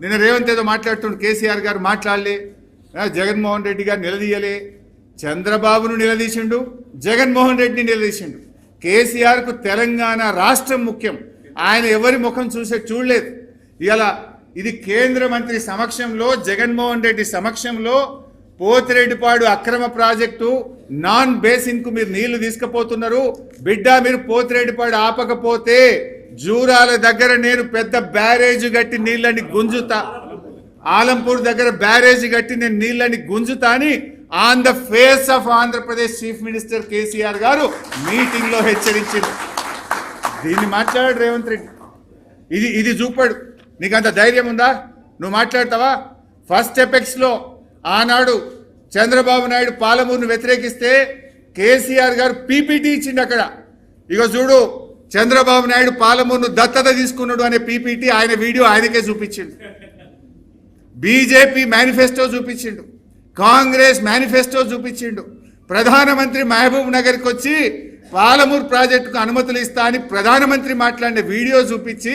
నిన్న రేవంత్ ఏదో మాట్లాడుతుండు, కేసీఆర్ గారు మాట్లాడలే, జగన్మోహన్ రెడ్డి గారు నిలదీయలే. చంద్రబాబును నిలదీసిండు, జగన్మోహన్ రెడ్డిని నిలదీసిండు. కేసీఆర్కు తెలంగాణ రాష్ట్రం ముఖ్యం, ఆయన ఎవరి ముఖం చూడలేదు. ఇలా ఇది కేంద్ర మంత్రి సమక్షంలో, జగన్మోహన్ రెడ్డి సమక్షంలో పోతిరెడ్డిపాడు అక్రమ ప్రాజెక్టు నాన్ బేసిన్ కు మీరు నీళ్లు తీసుకుపోతున్నారు. బిడ్డ మీరు పోతిరెడ్డిపాడు ఆపకపోతే జూరాల దగ్గర నేను పెద్ద బ్యారేజ్ కట్టి నీళ్ళని గుంజుతా, ఆలంపూర్ దగ్గర బ్యారేజ్ కట్టి నేను నీళ్ళని గుంజుతా అని on the face of Andhra Pradesh chief minister KCR గారు మీటింగ్ లో హెచ్చరించారు. దీన్ని మాట్లాడాడు రేవంత్ రెడ్డి. ఇది చూపాడు. నీకు అంత ధైర్యం ఉందా? నువ్వు మాట్లాడతావా? ఫస్ట్ ఎపెక్స్ లో ఆనాడు చంద్రబాబు నాయుడు పాలమూరును వ్యతిరేకిస్తే కేసీఆర్ గారు పీపీటీ ఇచ్చిండు. అక్కడ ఇక చూడు, చంద్రబాబు నాయుడు పాలమూరును దత్తత తీసుకున్నాడు అనే పీపీటీ ఆయన వీడియో ఆయనకే చూపించిండు. బీజేపీ మేనిఫెస్టో చూపించిండు, కాంగ్రెస్ మేనిఫెస్టో చూపించిండు. ప్రధానమంత్రి మహబూబ్ నగర్కి వచ్చి పాలమూరు ప్రాజెక్టుకు అనుమతులు ఇస్తా అని ప్రధానమంత్రి మాట్లాడిన వీడియో చూపించి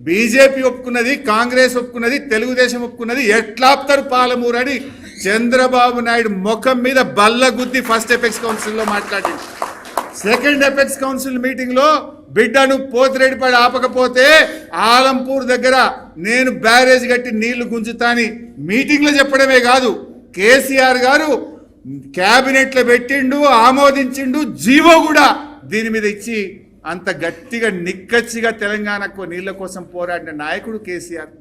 బీజేపీ ఒప్పుకున్నది, కాంగ్రెస్ ఒప్పుకున్నది, తెలుగుదేశం ఒప్పుకున్నది, ఎట్లా ఆపుతారు పాలమూరు అని చంద్రబాబు నాయుడు ముఖం మీద బల్లగుద్ది ఫస్ట్ ఎపెక్స్ కౌన్సిల్లో మాట్లాడింది. సెకండ్ ఎపెక్స్ కౌన్సిల్ మీటింగ్ లో బిడ్డను పోతిరెడ్డిపాడు ఆపకపోతే ఆలంపూర్ దగ్గర నేను బ్యారేజ్ కట్టి నీళ్లు గుంజుతాని మీటింగ్ లో చెప్పడమే కాదు, కేసీఆర్ గారు క్యాబినెట్ లో పెట్టిండు, ఆమోదించిండు, జీవో కూడా దీని మీద ఇచ్చి అంత గట్టిగా నిక్కచ్చిగా తెలంగాణకు నీళ్ల కోసం పోరాడిన నాయకుడు కేసీఆర్.